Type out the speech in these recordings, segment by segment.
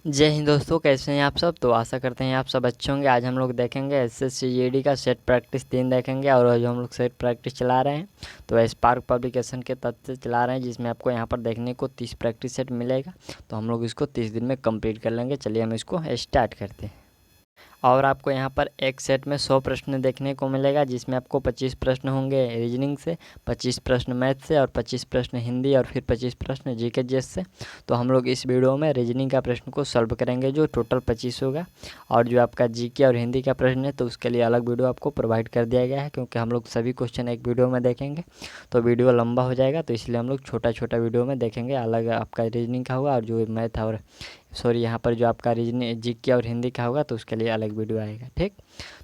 जय हिंद दोस्तों, कैसे हैं आप सब। तो आशा करते हैं आप सब अच्छे होंगे। आज हम लोग देखेंगे एसएससी जीडी का सेट प्रैक्टिस 3 देखेंगे। और जो हम लोग सेट प्रैक्टिस चला रहे हैं तो स्पार्क पब्लिकेशन के तहत से चला रहे हैं, जिसमें आपको यहाँ पर देखने को 30 प्रैक्टिस सेट मिलेगा। तो हम लोग इसको 30 दिन में कंप्लीट कर लेंगे। चलिए हम इसको स्टार्ट करते हैं। और आपको यहाँ पर एक सेट में 100 प्रश्न देखने को मिलेगा, जिसमें आपको 25 प्रश्न होंगे रीजनिंग से, 25 प्रश्न मैथ से और 25 प्रश्न हिंदी और फिर 25 प्रश्न जीके जीएस से। तो हम लोग इस वीडियो में रीजनिंग का प्रश्न को सॉल्व करेंगे, जो टोटल 25 होगा। और जो आपका जीके और हिंदी का प्रश्न है तो उसके लिए अलग वीडियो आपको प्रोवाइड कर दिया गया है, क्योंकि हम लोग सभी क्वेश्चन एक वीडियो में देखेंगे तो वीडियो लंबा हो जाएगा। तो इसलिए हम लोग छोटा छोटा वीडियो में देखेंगे। अलग आपका रीजनिंग का होगा और जो मैथ और यहाँ पर जो आपका रीजनिंग जीके और हिंदी का होगा तो उसके लिए अलग वीडियो आएगा। ठीक,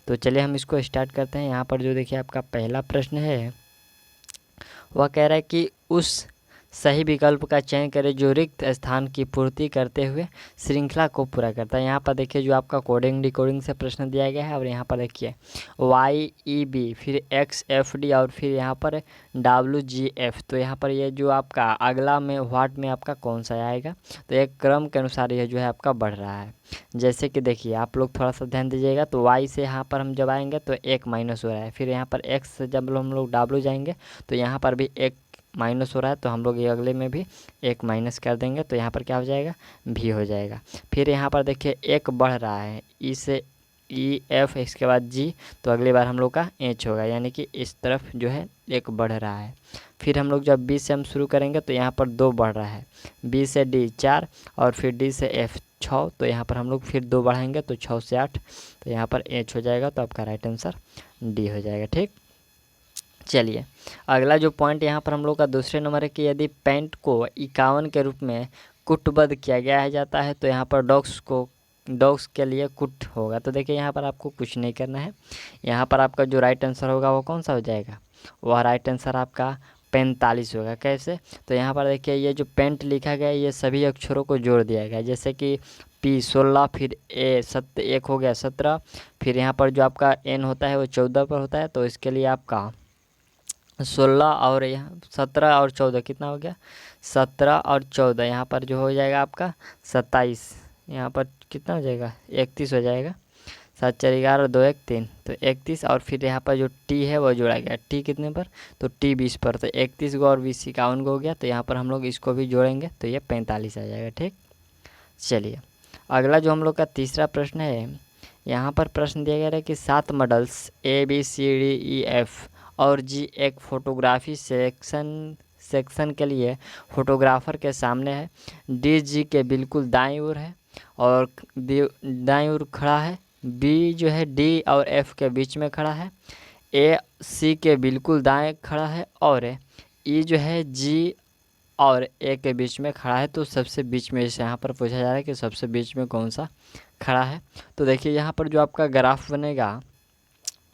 तो चलिए हम इसको स्टार्ट करते हैं। यहाँ पर जो देखिए आपका पहला प्रश्न है, वह कह रहा है कि उस सही विकल्प का चयन करें जो रिक्त स्थान की पूर्ति करते हुए श्रृंखला को पूरा करता है। यहाँ पर देखिए जो आपका कोडिंग डिकोडिंग से प्रश्न दिया गया है। और यहाँ पर देखिए YEB, फिर XFD और फिर यहाँ पर WGF। तो यहाँ पर ये जो आपका अगला में व्हाट में आपका कौन सा आएगा, तो एक क्रम के अनुसार यह जो है आपका बढ़ रहा है। जैसे कि देखिए आप लोग थोड़ा सा ध्यान दीजिएगा। तो Y से यहाँ पर हम जब आएंगे तो एक माइनस हो रहा है। फिर यहाँ पर X से जब हम लोग W जाएंगे तो यहाँ पर भी एक माइनस हो रहा है। तो हम लोग ये अगले में भी एक माइनस कर देंगे तो यहाँ पर क्या हो जाएगा, भी हो जाएगा। फिर यहाँ पर देखिए एक बढ़ रहा है, ई से EF, इसके बाद G, तो अगली बार हम लोग का H होगा, यानी कि इस तरफ जो है एक बढ़ रहा है। फिर हम लोग जब B से हम शुरू करेंगे तो यहाँ पर 2 बढ़ रहा है, B से D 4 और फिर D से F 6। तो यहाँ पर हम लोग फिर 2 बढ़ाएंगे तो 6 से 8, तो यहाँ पर H हो जाएगा। तो आपका राइट आंसर D हो जाएगा। ठीक, चलिए अगला जो पॉइंट यहाँ पर हम लोग का दूसरे नंबर है कि यदि पैंट को 51 के रूप में कुटबद्ध किया गया जाता है तो यहाँ पर डॉग्स के लिए कुट होगा। तो देखिए यहाँ पर आपको कुछ नहीं करना है। यहाँ पर आपका जो राइट आंसर होगा वो कौन सा हो जाएगा, वह राइट आंसर आपका 45 होगा। कैसे, तो यहाँ पर देखिए ये जो पेंट लिखा गया है ये सभी अक्षरों को जोड़ दिया गया है। जैसे कि P 16, फिर एक हो गया 17, फिर यहाँ पर जो आपका N होता है वो 14 पर होता है। तो इसके लिए आपका 16 और यहाँ 17 और 14 कितना हो गया, 17 और 14 यहाँ पर जो हो जाएगा आपका 27। यहाँ पर कितना हो जाएगा, 31 हो जाएगा। 7 4 11 2 1 3, तो 31। और फिर यहाँ पर जो T है वो जोड़ा गया, T कितने पर, तो T 20 पर। तो 31 को और 20 51 को हो गया। तो यहाँ पर हम लोग इसको भी जोड़ेंगे तो ये 45 आ जाएगा। ठीक, चलिए अगला जो हम लोग का तीसरा प्रश्न है, यहाँ पर प्रश्न दिया गया है कि 7 मॉडल्स ABCDEF और G एक फोटोग्राफी सेक्शन के लिए फोटोग्राफर के सामने है। D G के बिल्कुल दाईं ओर है और दाईं ओर खड़ा है। B जो है D और F के बीच में खड़ा है। A C के बिल्कुल दाएं खड़ा है और E जो है G और A के बीच में खड़ा है। तो सबसे बीच में से यहाँ पर पूछा जा रहा है कि सबसे बीच में कौन सा खड़ा है। तो देखिए यहाँ पर जो आपका ग्राफ बनेगा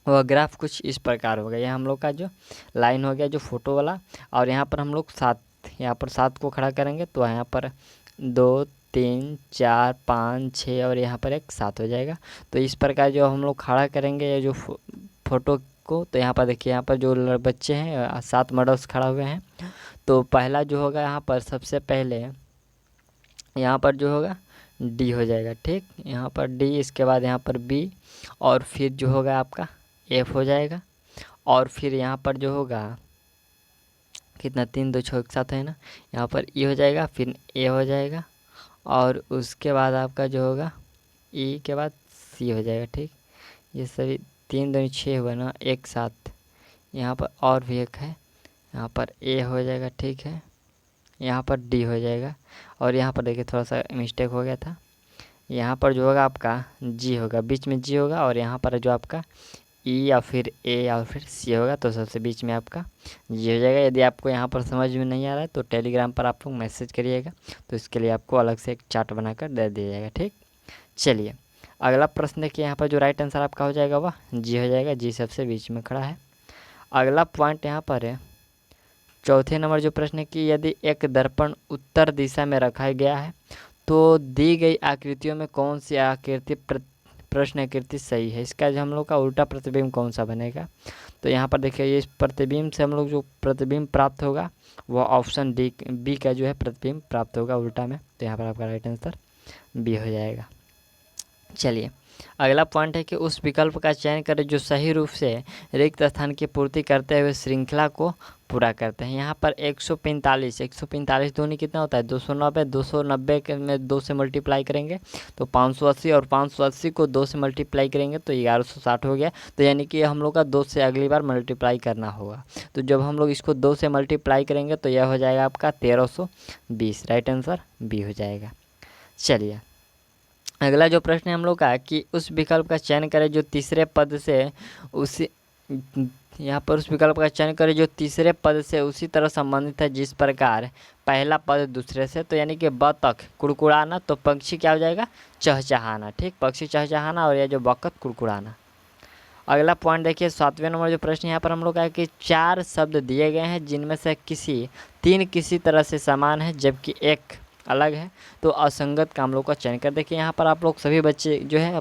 वह ग्राफ कुछ इस प्रकार होगा। यह हम लोग का जो लाइन हो गया जो फोटो वाला, और यहाँ पर हम लोग 7, यहाँ पर 7 को खड़ा करेंगे तो यहाँ पर 2 3 4 5 6 और यहाँ पर एक 7 हो जाएगा। तो इस प्रकार जो हम लोग खड़ा करेंगे ये जो फोटो को, तो यहाँ पर देखिए यहाँ पर जो बच्चे हैं 7 मॉडल्स खड़ा हुए हैं। तो पहला जो होगा यहाँ पर सबसे पहले यहाँ पर जो होगा D हो जाएगा। ठीक, यहाँ पर D, इसके बाद यहाँ पर B और फिर जो होगा आपका F हो जाएगा। और फिर यहाँ पर जो होगा कितना 3 2 6 एक साथ है ना, यहाँ पर E हो जाएगा, फिर A हो जाएगा और उसके बाद आपका जो होगा E के बाद C हो जाएगा। ठीक, ये सभी 3 2 6 हुआ ना एक साथ। यहाँ पर और भी एक है, यहाँ पर A हो जाएगा। ठीक है, यहाँ पर D हो जाएगा और यहाँ पर देखिए थोड़ा सा मिस्टेक हो गया था। यहाँ पर जो होगा आपका G होगा, बीच में G होगा और यहाँ पर जो आपका E या फिर A या फिर C होगा। तो सबसे बीच में आपका G हो जाएगा। यदि आपको यहाँ पर समझ में नहीं आ रहा है तो टेलीग्राम पर आप लोग मैसेज करिएगा, तो इसके लिए आपको अलग से एक चार्ट बनाकर दे दिया जाएगा। ठीक, चलिए अगला प्रश्न देखिए। यहाँ पर जो राइट आंसर आपका हो जाएगा वह G हो जाएगा। G सबसे बीच में खड़ा है। अगला पॉइंट यहाँ पर है, चौथे नंबर जो प्रश्न है कि यदि एक दर्पण उत्तर दिशा में रखा गया है तो दी गई आकृतियों में कौन सी आकृति प्रश्न आकृति सही है। इसका जो हम लोग का उल्टा प्रतिबिंब कौन सा बनेगा। तो यहाँ पर देखिए इस प्रतिबिंब से हम लोग जो प्रतिबिंब प्राप्त होगा वह ऑप्शन B का जो है प्रतिबिंब प्राप्त होगा उल्टा में। तो यहाँ पर आपका राइट आंसर बी हो जाएगा। चलिए अगला पॉइंट है कि उस विकल्प का चयन करें जो सही रूप से रिक्त स्थान की पूर्ति करते हुए श्रृंखला को पूरा करते हैं। यहाँ पर 145 दूनी कितना होता है 290, 290 के में 2 से मल्टीप्लाई करेंगे तो 580, और 580 को 2 से मल्टीप्लाई करेंगे तो 1160 हो गया। तो यानी कि हम लोग का 2 से अगली बार मल्टीप्लाई करना होगा। तो जब हम लोग इसको 2 से मल्टीप्लाई करेंगे तो यह हो जाएगा आपका 1320। राइट आंसर बी हो जाएगा। चलिए अगला जो प्रश्न है हम लोग का कि उस विकल्प का चयन करें जो तीसरे पद से उसी यहाँ पर उस विकल्प का चयन करें जो तीसरे पद से उसी तरह संबंधित है जिस प्रकार पहला पद दूसरे से। तो यानी कि बतख कुड़कुड़ाना, तो पक्षी क्या हो जाएगा चहचहाना। ठीक, पक्षी चहचहाना और यह जो बतख कुड़कुड़ाना। अगला पॉइंट देखिए 7वें नंबर जो प्रश्न यहाँ पर हम लोग का है कि 4 शब्द दिए गए हैं जिनमें से तीन किसी तरह से समान है जबकि एक अलग है, तो असंगत का हम लोग का चयन कर। देखिए यहाँ पर आप लोग सभी बच्चे जो है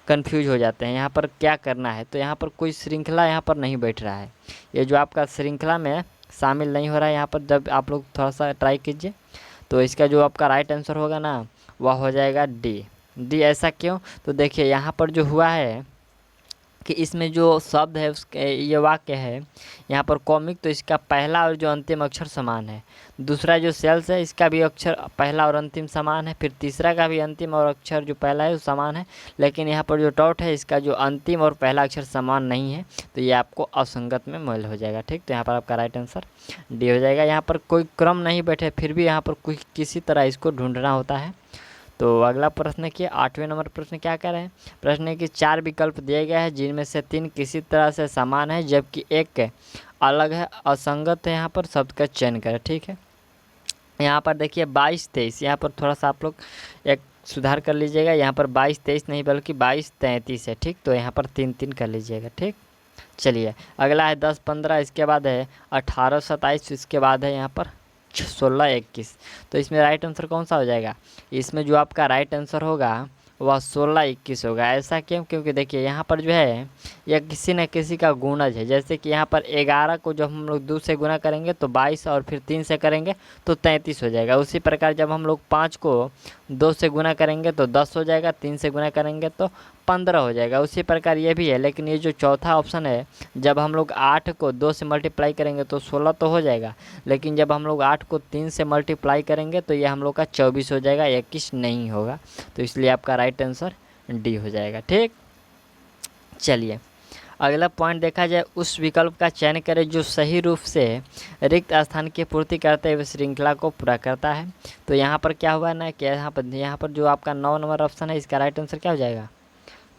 कंफ्यूज हो जाते हैं यहाँ पर क्या करना है। तो यहाँ पर कोई श्रृंखला यहाँ पर नहीं बैठ रहा है, ये जो आपका श्रृंखला में शामिल नहीं हो रहा है यहाँ पर। जब आप लोग थोड़ा सा ट्राई कीजिए तो इसका जो आपका राइट आंसर होगा ना वह हो जाएगा डी। ऐसा क्यों? तो देखिए यहाँ पर जो हुआ है कि इसमें जो शब्द है उसके ये वाक्य है यहाँ पर कॉमिक, तो इसका पहला और जो अंतिम अक्षर समान है। दूसरा जो सेल्स है इसका भी अक्षर पहला और अंतिम समान है। फिर तीसरा का भी अंतिम और अक्षर जो पहला है वो समान है। लेकिन यहाँ पर जो टॉट है इसका जो अंतिम और पहला अक्षर समान नहीं है, तो ये आपको असंगत में मेल हो जाएगा। ठीक, तो यहाँ पर आपका राइट आंसर डी हो जाएगा। यहाँ पर कोई क्रम नहीं बैठे फिर भी यहाँ पर कोई किसी तरह इसको ढूंढना होता है। तो अगला प्रश्न है कि 8वें नंबर प्रश्न क्या कह रहे हैं। प्रश्न है कि 4 विकल्प दिए गए हैं जिनमें से 3 किसी तरह से समान है जबकि एक अलग है, असंगत है। यहाँ पर शब्द का चयन करें। ठीक है, यहाँ पर देखिए 22-23, यहाँ पर थोड़ा सा आप लोग एक सुधार कर लीजिएगा। यहाँ पर 22-23 नहीं बल्कि 22-33 है। ठीक, तो यहाँ पर 3-3 कर लीजिएगा। ठीक, चलिए अगला है 10-15, इसके बाद है 18-27, इसके बाद है यहाँ पर 16-21। तो इसमें राइट आंसर कौन सा हो जाएगा? इसमें जो आपका राइट आंसर होगा वह 16-21 होगा। ऐसा क्यों? क्योंकि देखिए यहाँ पर जो है यह किसी न किसी का गुणज है। जैसे कि यहाँ पर 11 को जब हम लोग 2 से गुना करेंगे तो 22, और फिर 3 से करेंगे तो 33 हो जाएगा। उसी प्रकार जब हम लोग 5 को 2 से गुना करेंगे तो 10 हो जाएगा, 3 से गुना करेंगे तो 15 हो जाएगा। उसी प्रकार ये भी है। लेकिन ये जो चौथा ऑप्शन है, जब हम लोग 8 को 2 से मल्टीप्लाई करेंगे तो 16 तो हो जाएगा, लेकिन जब हम लोग 8 को 3 से मल्टीप्लाई करेंगे तो ये हम लोग का 24 हो जाएगा, 21 नहीं होगा। तो इसलिए आपका राइट आंसर डी हो जाएगा। ठीक, चलिए अगला पॉइंट देखा जाए, उस विकल्प का चयन करें जो सही रूप से रिक्त स्थान की पूर्ति करते हुए श्रृंखला को पूरा करता है। तो यहाँ पर क्या हुआ ना कि यहाँ पर जो आपका 9 नंबर ऑप्शन है इसका राइट आंसर क्या हो जाएगा?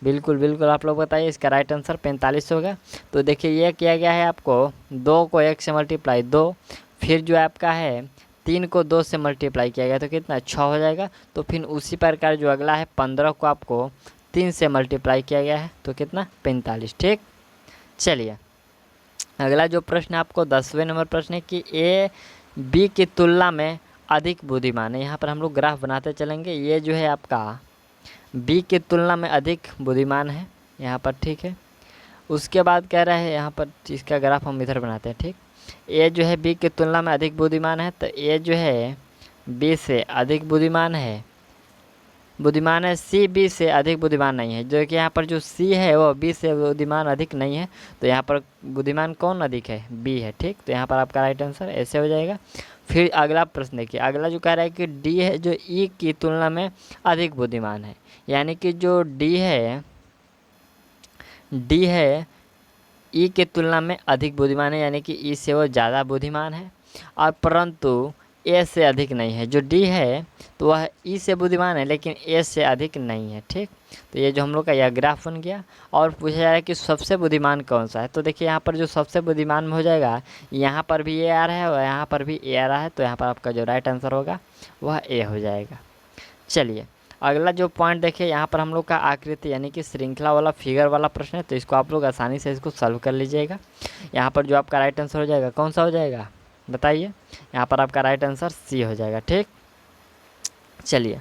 बिल्कुल आप लोग बताइए, इसका राइट आंसर 45 होगा। तो देखिए ये किया गया है आपको 2 को 1 से मल्टीप्लाई 2, फिर जो आपका है 3 को 2 से मल्टीप्लाई किया गया तो कितना 6 हो जाएगा। तो फिर उसी प्रकार जो अगला है 15 को आपको 3 से मल्टीप्लाई किया गया है तो कितना 45। ठीक, चलिए अगला जो प्रश्न आपको 10वें नंबर प्रश्न है कि ए बी की तुलना में अधिक बुद्धिमान है। यहाँ पर हम लोग ग्राफ बनाते चलेंगे। ये जो है आपका बी की तुलना में अधिक बुद्धिमान है यहाँ पर। ठीक है, उसके बाद कह रहा है यहाँ पर इसका ग्राफ हम इधर बनाते हैं। ठीक, ए जो है बी की तुलना में अधिक बुद्धिमान है, तो ए जो है बी से अधिक बुद्धिमान है सी बी से अधिक बुद्धिमान नहीं है। जो कि यहाँ पर जो सी है वो बी से बुद्धिमान अधिक नहीं है, तो यहाँ पर बुद्धिमान कौन अधिक है? बी है। ठीक, तो यहाँ पर आपका राइट आंसर ऐसे हो जाएगा। फिर अगला प्रश्न देखिए, अगला जो कह रहा है कि डी है जो ई की तुलना में अधिक बुद्धिमान है। यानी कि जो डी है ई की तुलना में अधिक बुद्धिमान है, यानी कि ई से वो ज़्यादा बुद्धिमान है, और परंतु ए से अधिक नहीं है। जो डी है तो वह ई से बुद्धिमान है लेकिन ए से अधिक नहीं है। ठीक, तो ये जो हम लोग का यह ग्राफ बन गया। और पूछा जा रहा है कि सबसे बुद्धिमान कौन सा है। तो देखिए यहाँ पर जो सबसे बुद्धिमान में हो जाएगा, यहाँ पर भी ए आ रहा है और यहाँ पर भी ए आ रहा है, तो यहाँ पर आपका जो राइट आंसर होगा वह ए हो जाएगा। चलिए अगला जो पॉइंट देखिए, यहाँ पर हम लोग का आकृति यानी कि श्रृंखला वाला फिगर वाला प्रश्न है, तो इसको आप लोग आसानी से इसको सॉल्व कर लीजिएगा। यहाँ पर जो आपका राइट आंसर हो जाएगा कौन सा हो जाएगा बताइए? यहाँ पर आपका राइट आंसर सी हो जाएगा। ठीक, चलिए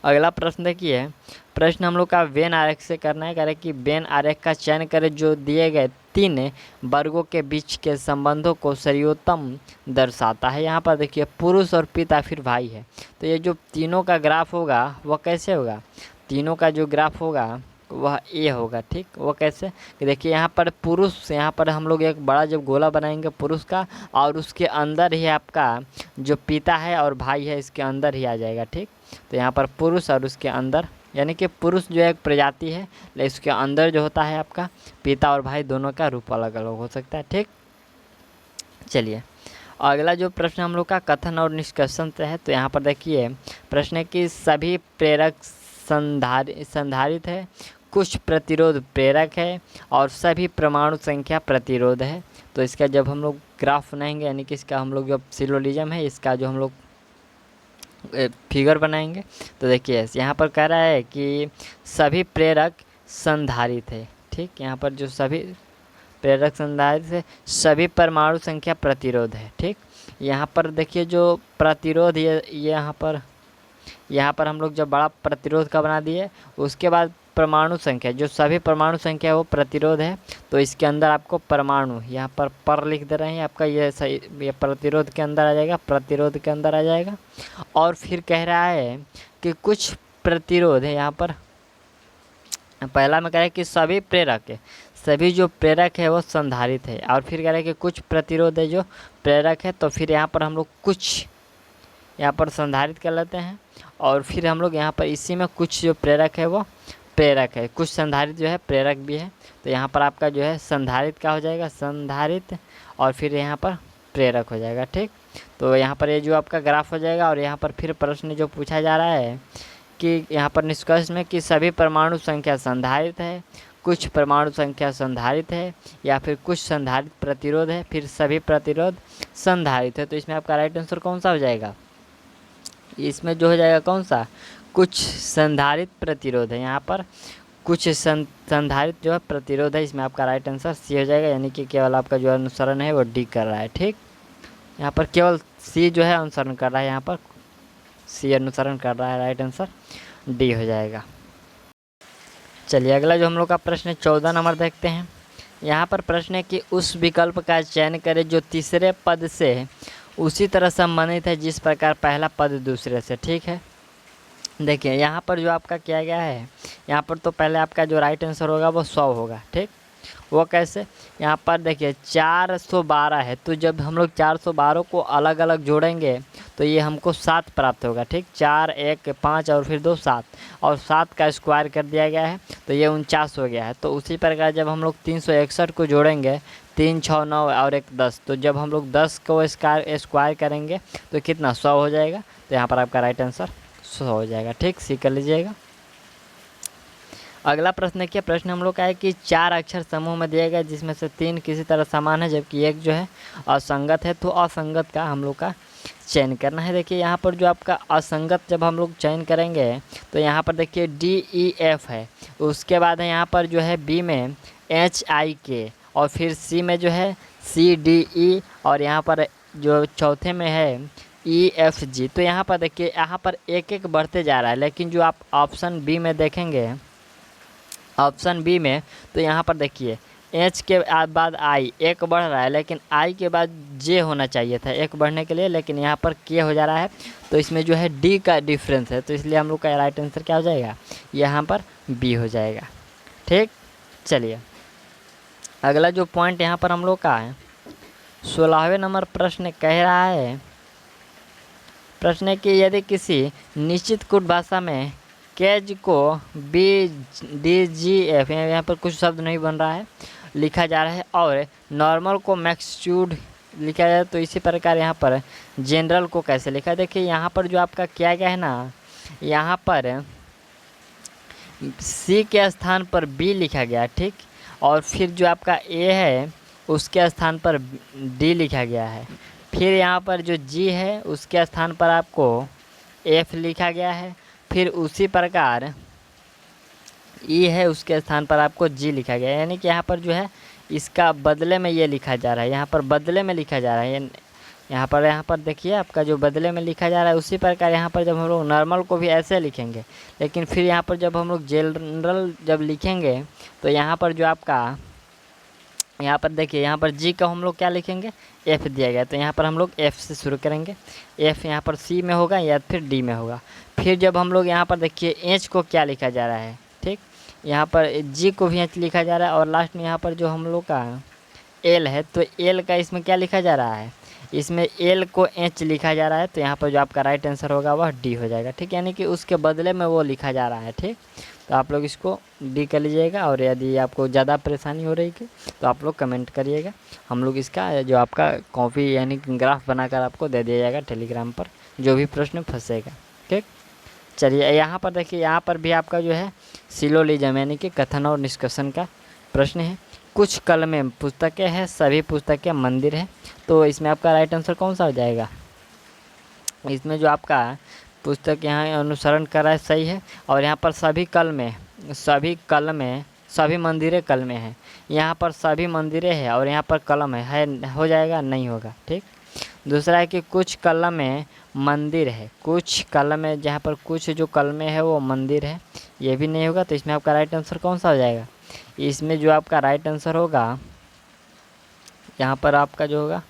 अगला प्रश्न देखिए, प्रश्न हम लोग का वेन आरेख से करना है। करें कि वेन आरेख का चयन करें जो दिए गए तीन वर्गों के बीच के संबंधों को सर्वोत्तम दर्शाता है। यहाँ पर देखिए पुरुष और पिता फिर भाई है, तो ये जो तीनों का ग्राफ होगा वह कैसे होगा, तीनों का जो ग्राफ होगा वह ए होगा। ठीक, वो कैसे कि देखिए यहाँ पर पुरुष, यहाँ पर हम लोग एक बड़ा जब गोला बनाएंगे पुरुष का, और उसके अंदर ही आपका जो पिता है और भाई है इसके अंदर ही आ जाएगा। ठीक, तो यहाँ पर पुरुष और उसके अंदर, यानी कि पुरुष जो एक प्रजाति है लेकिन इसके अंदर जो होता है आपका पिता और भाई दोनों का रूप अलग अलग हो सकता है। ठीक, चलिए अगला जो प्रश्न हम लोग का कथन और निष्कर्षण से है, तो यहाँ पर देखिए प्रश्न है कि सभी प्रेरक संधारित है, कुछ प्रतिरोध प्रेरक है और सभी परमाणु संख्या प्रतिरोध है। तो इसका जब हम लोग ग्राफ बनाएंगे, यानी कि इसका हम लोग जो सिलोजिज्म है इसका जो हम लोग फिगर बनाएंगे, तो देखिए यहाँ पर कह रहा है कि सभी प्रेरक संधारित है। ठीक, यहाँ पर जो सभी प्रेरक संधारित है, सभी परमाणु संख्या प्रतिरोध है। ठीक, यहाँ पर देखिए जो प्रतिरोध ये यहाँ पर हम लोग जब बड़ा प्रतिरोध का बना दिए, उसके बाद परमाणु संख्या, जो सभी परमाणु संख्या है वो प्रतिरोध है, तो इसके अंदर आपको परमाणु यहाँ पर लिख दे रहे हैं आपका, ये सही, ये प्रतिरोध के अंदर आ जाएगा, प्रतिरोध के अंदर आ जाएगा। और फिर कह रहा है कि कुछ प्रतिरोध है, यहाँ पर पहला में कह रहा है कि सभी प्रेरक है, सभी जो प्रेरक है वो संधारित है, और फिर कह रहा है कि कुछ प्रतिरोध है जो प्रेरक है, तो फिर यहाँ पर हम लोग कुछ यहाँ पर संधारित कर लेते हैं, और फिर हम लोग यहाँ पर इसी में कुछ जो प्रेरक है वो प्रेरक है, कुछ संधारित जो है प्रेरक भी है, तो यहाँ पर आपका जो है संधारित का हो जाएगा संधारित, और फिर यहाँ पर प्रेरक हो जाएगा। ठीक, तो यहाँ पर ये जो आपका ग्राफ हो जाएगा, और यहाँ पर फिर प्रश्न जो पूछा जा रहा है कि यहाँ पर निष्कर्ष में कि सभी परमाणु संख्या संधारित है, कुछ परमाणु संख्या संधारित है, या फिर कुछ संधारित प्रतिरोध है, फिर सभी प्रतिरोध संधारित है। तो इसमें आपका राइट आंसर कौन सा हो जाएगा, इसमें जो हो जाएगा कौन सा, कुछ संधारित प्रतिरोध है, यहाँ पर कुछ संधारित जो है प्रतिरोध है, इसमें आपका राइट आंसर सी हो जाएगा, यानी कि केवल आपका जो अनुसरण है वो डी कर रहा है। ठीक, यहाँ पर केवल सी जो है अनुसरण कर रहा है, यहाँ पर सी अनुसरण कर रहा है, राइट आंसर डी हो जाएगा। चलिए अगला जो हम लोग का प्रश्न है 14 नंबर देखते हैं। यहाँ पर प्रश्न है कि उस विकल्प का चयन करें जो तीसरे पद से उसी तरह संबंधित है जिस प्रकार पहला पद दूसरे से। ठीक है, देखिए यहाँ पर जो आपका किया गया है, यहाँ पर तो पहले आपका जो राइट आंसर होगा वो 100 होगा। ठीक, वो कैसे, यहाँ पर देखिए 412 है, तो जब हम लोग 412 को अलग अलग जोड़ेंगे तो ये हमको 7 प्राप्त होगा। ठीक, 4 1 5 और फिर 2 7, और 7 का स्क्वायर कर दिया गया है तो ये 49 हो गया है। तो उसी प्रकार जब हम लोग 361 को जोड़ेंगे, 3 6 9 और 1 10, तो जब हम लोग 10 को स्क्वायर करेंगे तो कितना 100 हो जाएगा। तो यहाँ पर आपका राइट आंसर 100 हो जाएगा। ठीक, सी कर लीजिएगा। अगला प्रश्न देखिए, प्रश्न हम लोग का है कि 4 अक्षर समूह में दिए गए जिसमें से 3 किसी तरह समान है जबकि एक जो है असंगत है, तो असंगत का हम लोग का चयन करना है। देखिए यहाँ पर जो आपका असंगत जब हम लोग चयन करेंगे तो यहाँ पर देखिए DEF है, उसके बाद है यहाँ पर जो है बी में HIK, और फिर सी में जो है CDE, और यहाँ पर जो चौथे में है EFG। तो यहाँ पर देखिए यहाँ पर एक एक बढ़ते जा रहा है, लेकिन जो आप ऑप्शन बी में देखेंगे, ऑप्शन बी में, तो यहाँ पर देखिए H के बाद I एक बढ़ रहा है, लेकिन I के बाद J होना चाहिए था एक बढ़ने के लिए, लेकिन यहाँ पर K हो जा रहा है, तो इसमें जो है D का डिफरेंस है, तो इसलिए हम लोग का राइट आंसर क्या हो जाएगा, यहाँ पर B हो जाएगा। ठीक, चलिए अगला जो पॉइंट यहाँ पर हम लोग का है 16वें नंबर प्रश्न कह रहा है, प्रश्न है कि यदि किसी निश्चित कोड भाषा में कैज को BDGF, यहाँ पर कुछ शब्द नहीं बन रहा है, लिखा जा रहा है, और नॉर्मल को मैक्सट्यूड लिखा जाए, तो इसी प्रकार यहाँ पर जनरल को कैसे लिखा है। देखिए यहाँ पर जो आपका किया गया है ना, यहाँ पर C के स्थान पर B लिखा गया। ठीक, और फिर जो आपका A है उसके स्थान पर D लिखा गया है, फिर यहाँ पर जो G है उसके स्थान पर आपको F लिखा गया है, फिर उसी प्रकार E है उसके स्थान पर आपको G लिखा गया है, यानी कि यहाँ पर जो है इसका बदले में ये लिखा जा रहा है, यहाँ पर बदले में लिखा जा रहा है, यहाँ पर देखिए आपका जो बदले में लिखा जा रहा है। उसी प्रकार यहाँ पर जब हम लोग नॉर्मल को भी ऐसे लिखेंगे, लेकिन फिर यहाँ पर जब हम लोग जनरल जब लिखेंगे तो यहाँ पर जो आपका यहाँ पर देखिए, यहाँ पर जी का हम लोग क्या लिखेंगे, एफ दिया गया, तो यहाँ पर हम लोग एफ से शुरू करेंगे। एफ यहाँ पर सी में होगा या फिर डी में होगा। फिर जब हम लोग यहाँ पर देखिए एच को क्या लिखा जा रहा है, ठीक, यहाँ पर जी को भी एच लिखा जा रहा है, और लास्ट में यहाँ पर जो हम लोग का एल है, तो एल का इसमें क्या लिखा जा रहा है, इसमें एल को एच लिखा जा रहा है, तो यहाँ पर जो आपका राइट आंसर होगा वह डी हो जाएगा, ठीक, यानी कि उसके बदले में वो लिखा जा रहा है, ठीक। तो आप लोग इसको डी कर लीजिएगा, और यदि आपको ज़्यादा परेशानी हो रही है तो आप लोग कमेंट करिएगा, हम लोग इसका जो आपका कॉपी यानी ग्राफ बनाकर आपको दे दिया जाएगा टेलीग्राम पर, जो भी प्रश्न फंसेगा, ठीक। चलिए यहाँ पर देखिए, यहाँ पर भी आपका जो है सिलोलिज्म यानी कि कथन और निष्कर्षण का प्रश्न है। कुछ कलमें पुस्तकें हैं, सभी पुस्तकें मंदिर हैं, तो इसमें आपका राइट आंसर कौन सा हो जाएगा। इसमें जो आपका पुस्तक यहाँ अनुसरण कर रहा है सही है, और यहाँ पर सभी कलमें सभी मंदिरें कलमें हैं, यहाँ पर सभी मंदिरें हैं और यहाँ पर कलम है हो जाएगा, नहीं होगा, ठीक। दूसरा है कि कुछ कलमें मंदिर है, कुछ कलमें, जहाँ पर कुछ जो कलमें है वो मंदिर है, ये भी नहीं होगा, तो इसमें आपका राइट आंसर कौन सा हो जाएगा। इसमें जो आपका राइट आंसर होगा, यहाँ पर आपका जो होगा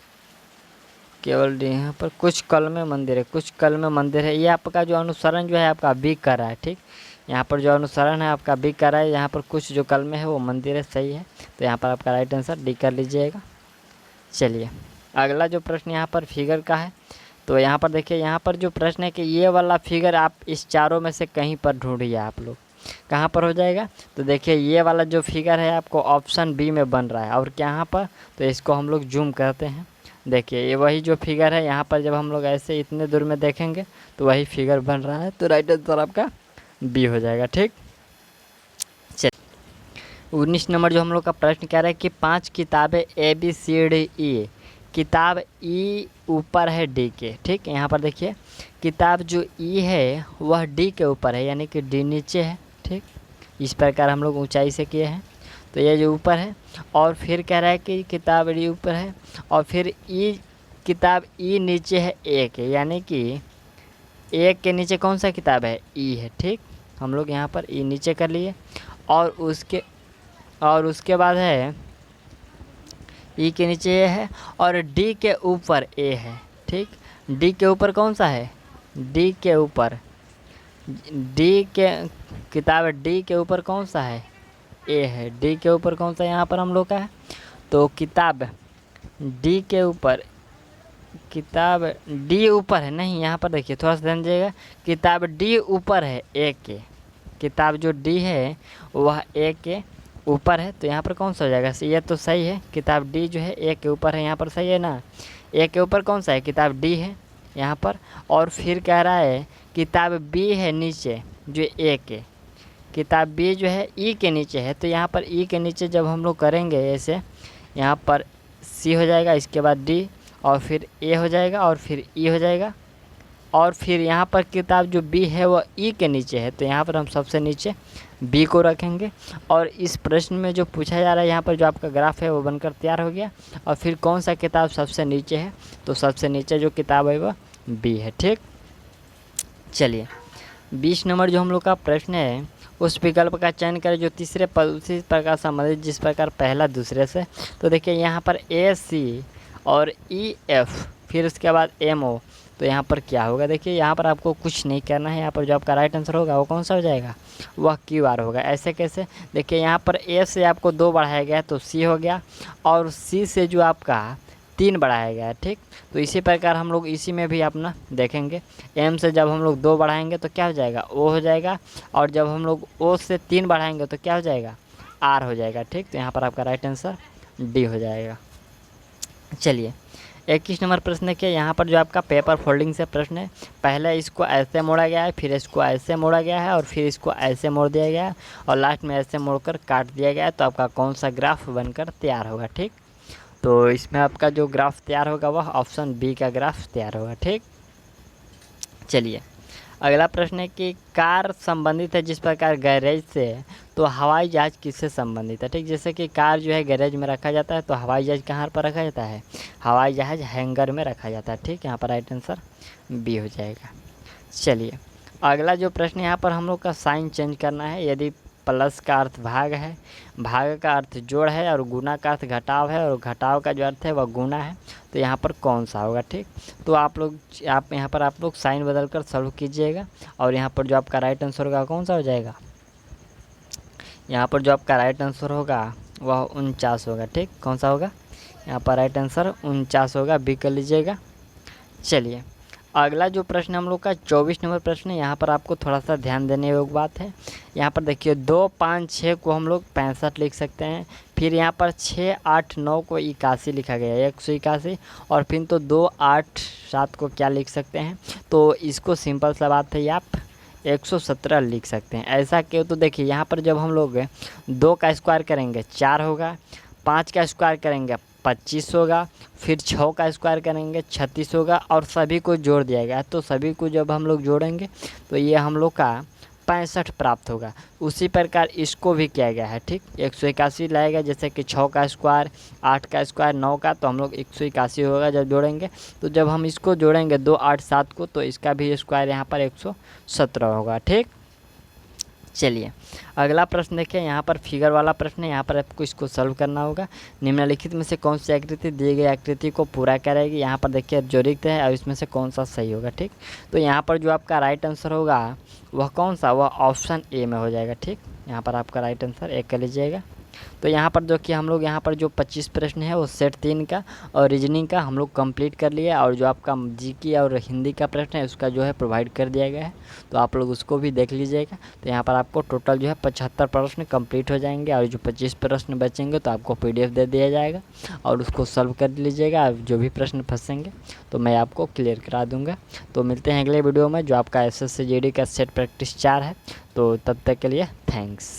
केवल डी, यहाँ पर कुछ कलमें मंदिर है, कुछ कलमें मंदिर है, ये आपका जो अनुसरण जो है आपका बी कर रहा है, ठीक। यहाँ पर जो अनुसरण है आपका बी कर रहा है, यहाँ पर कुछ जो कलमें है वो मंदिर है, सही है, तो यहाँ पर आपका राइट आंसर डी कर लीजिएगा। चलिए अगला जो प्रश्न यहाँ पर फिगर का है, तो यहाँ पर देखिए, यहाँ पर जो प्रश्न है कि ये वाला फिगर आप इस चारों में से कहीं पर ढूंढिए, आप लोग कहाँ पर हो जाएगा। तो देखिए ये वाला जो फिगर है आपको ऑप्शन बी में बन रहा है, और कहाँ पर, तो इसको हम लोग जूम करते हैं। देखिए ये वही जो फिगर है, यहाँ पर जब हम लोग ऐसे इतने दूर में देखेंगे तो वही फिगर बन रहा है, तो राइट आंसर आपका बी हो जाएगा, ठीक। चलिए 19 नंबर जो हम लोग का प्रश्न कह रहा है कि 5 किताबें ABCDE, किताब ई ऊपर है डी के, ठीक। यहाँ पर देखिए किताब जो ई है वह डी के ऊपर है, यानी कि डी नीचे है, ठीक। इस प्रकार हम लोग ऊंचाई से किए हैं, तो ये जो ऊपर है, और फिर कह रहा है कि किताब डी ऊपर है, और फिर ई किताब ई नीचे है ए के, यानी कि ए के नीचे कौन सा किताब है, ई है, ठीक। हम लोग यहाँ पर ई नीचे कर लिए, और उसके बाद है ई के नीचे ए है, और डी के ऊपर ए है, ठीक। डी के ऊपर कौन सा है, डी के ऊपर, डी के किताब डी के ऊपर कौन सा है, ए है, डी के ऊपर कौन सा यहाँ पर हम लोग का है, तो किताब डी के ऊपर, किताब डी ऊपर है, नहीं यहाँ पर देखिए थोड़ा सा ध्यान दीजिएगा, किताब डी ऊपर है ए के, किताब जो डी है वह ए के ऊपर है, तो यहाँ पर कौन सा हो जाएगा, ये तो सही है, किताब डी जो है ए के ऊपर है, यहाँ पर सही है ना। ए के ऊपर कौन सा है, किताब डी है यहाँ पर, और फिर कह रहा है किताब बी है नीचे जो ए के, किताब बी जो है ई के नीचे है, तो यहाँ पर ई के नीचे जब हम लोग करेंगे ऐसे, यहाँ पर सी हो जाएगा, इसके बाद डी, और फिर ए हो जाएगा, और फिर ई हो जाएगा, और फिर यहाँ पर किताब जो बी है वो ई के नीचे है, तो यहाँ पर हम सबसे नीचे बी को रखेंगे। और इस प्रश्न में जो पूछा जा रहा है यहाँ पर जो आपका ग्राफ है वो बनकर तैयार हो गया, और फिर कौन सा किताब सबसे नीचे है, तो सबसे नीचे जो किताब है वह बी है, ठीक। चलिए 20 नंबर जो हम लोग का प्रश्न है, उस विकल्प का चयन करें जो तीसरे पद उसी प्रकार संबंधित जिस प्रकार पहला दूसरे से। तो देखिए यहाँ पर ए सी और ई एफ, फिर उसके बाद एम ओ, तो यहाँ पर क्या होगा, देखिए यहाँ पर आपको कुछ नहीं करना है, यहाँ पर जो आपका राइट आंसर होगा वो कौन सा हो जाएगा, वह क्यू आर होगा। ऐसे कैसे, देखिए यहाँ पर ए से आपको 2 बढ़ाया गया है तो सी हो गया, और सी से जो आपका 3 बढ़ाया गया है, ठीक। तो इसी प्रकार हम लोग इसी में भी अपना देखेंगे, एम से जब हम लोग 2 बढ़ाएंगे तो क्या हो जाएगा, ओ हो जाएगा, और जब हम लोग ओ से 3 बढ़ाएंगे तो क्या हो जाएगा, आर हो जाएगा, ठीक। तो यहाँ पर आपका राइट आंसर डी हो जाएगा। चलिए 21 नंबर प्रश्न देखिए, यहाँ पर जो आपका पेपर फोल्डिंग से प्रश्न है, पहले इसको ऐसे मोड़ा गया है, फिर इसको ऐसे मोड़ा गया है, और फिर इसको ऐसे मोड़ दिया गया है, और लास्ट में ऐसे मोड़कर काट दिया गया है, तो आपका कौन सा ग्राफ बनकर तैयार होगा, ठीक। तो इसमें आपका जो ग्राफ तैयार होगा वह ऑप्शन बी का ग्राफ तैयार होगा, ठीक। चलिए अगला प्रश्न है कि कार संबंधित है जिस प्रकार गैरेज से, तो हवाई जहाज़ किससे संबंधित है, ठीक। जैसे कि कार जो है गैरेज में रखा जाता है, तो हवाई जहाज़ कहाँ पर रखा जाता है, हवाई जहाज़ हैंगर में रखा जाता है, ठीक। यहाँ पर राइट आंसर बी हो जाएगा। चलिए अगला जो प्रश्न यहाँ पर हम लोग का साइन चेंज करना है, यदि प्लस का अर्थ भाग है, भाग का अर्थ जोड़ है, और गुना का अर्थ घटाव है, और घटाव का जो अर्थ है वह गुना है। तो यहाँ पर कौन सा होगा? ठीक, तो आप यहाँ पर आप लोग साइन बदल कर सॉल्व कीजिएगा, और यहाँ पर जो आपका राइट आंसर होगा कौन सा हो जाएगा? यहाँ पर जो आपका राइट आंसर होगा वह 49 होगा। ठीक, कौन सा होगा? यहाँ पर राइट आंसर 49 होगा, बी कर लीजिएगा। चलिए अगला जो प्रश्न हम लोग का 24 नंबर प्रश्न है, यहाँ पर आपको थोड़ा सा ध्यान देने योग्य बात है। यहाँ पर देखिए 2, 5, 6 को हम लोग 65 लिख सकते हैं, फिर यहाँ पर 6, 8, 9 को 81 लिखा गया है, 181, और फिर तो 2, 8, 7 को क्या लिख सकते हैं? तो इसको सिंपल सा बात है, आप 117 लिख सकते हैं। ऐसा क्यों? तो देखिए यहाँ पर जब हम लोग 2 का स्क्वायर करेंगे 4 होगा, 5 का स्क्वायर करेंगे 25 होगा, फिर 6 का स्क्वायर करेंगे 36 होगा, और सभी को जोड़ दिया गया है। तो सभी को जब हम लोग जोड़ेंगे तो ये हम लोग का 65 प्राप्त होगा। उसी प्रकार इसको भी किया गया है। ठीक, 181 लाएगा, जैसे कि 6 का स्क्वायर, 8 का स्क्वायर, 9 का, तो हम लोग 181 होगा जब जोड़ेंगे। तो जब हम इसको जोड़ेंगे 2, 8, 7 को, तो इसका भी स्क्वायर यहाँ पर 117 होगा। ठीक, चलिए अगला प्रश्न देखिए, यहाँ पर फिगर वाला प्रश्न है। यहाँ पर आपको इसको सॉल्व करना होगा। निम्नलिखित में से कौन सी आकृति दी गई आकृति को पूरा करेगी? यहाँ पर देखिए जो रिक्त है, और इसमें से कौन सा सही होगा। ठीक, तो यहाँ पर जो आपका राइट आंसर होगा वह कौन सा? वह ऑप्शन ए में हो जाएगा। ठीक, यहाँ पर आपका राइट आंसर ए कर लीजिएगा। तो यहाँ पर जो कि हम लोग यहाँ पर जो 25 प्रश्न है वो सेट 3 का और रीजनिंग का हम लोग कंप्लीट कर लिए, और जो आपका जीके और हिंदी का प्रश्न है उसका जो है प्रोवाइड कर दिया गया है, तो आप लोग उसको भी देख लीजिएगा। तो यहाँ पर आपको टोटल जो है 75 प्रश्न कंप्लीट हो जाएंगे, और जो 25 प्रश्न बचेंगे तो आपको PDF दे दिया जाएगा, और उसको सॉल्व कर लीजिएगा। जो भी प्रश्न फंसेंगे तो मैं आपको क्लियर करा दूँगा। तो मिलते हैं अगले वीडियो में, जो आपका SSC GD का सेट प्रैक्टिस 4 है। तो तब तक के लिए थैंक्स।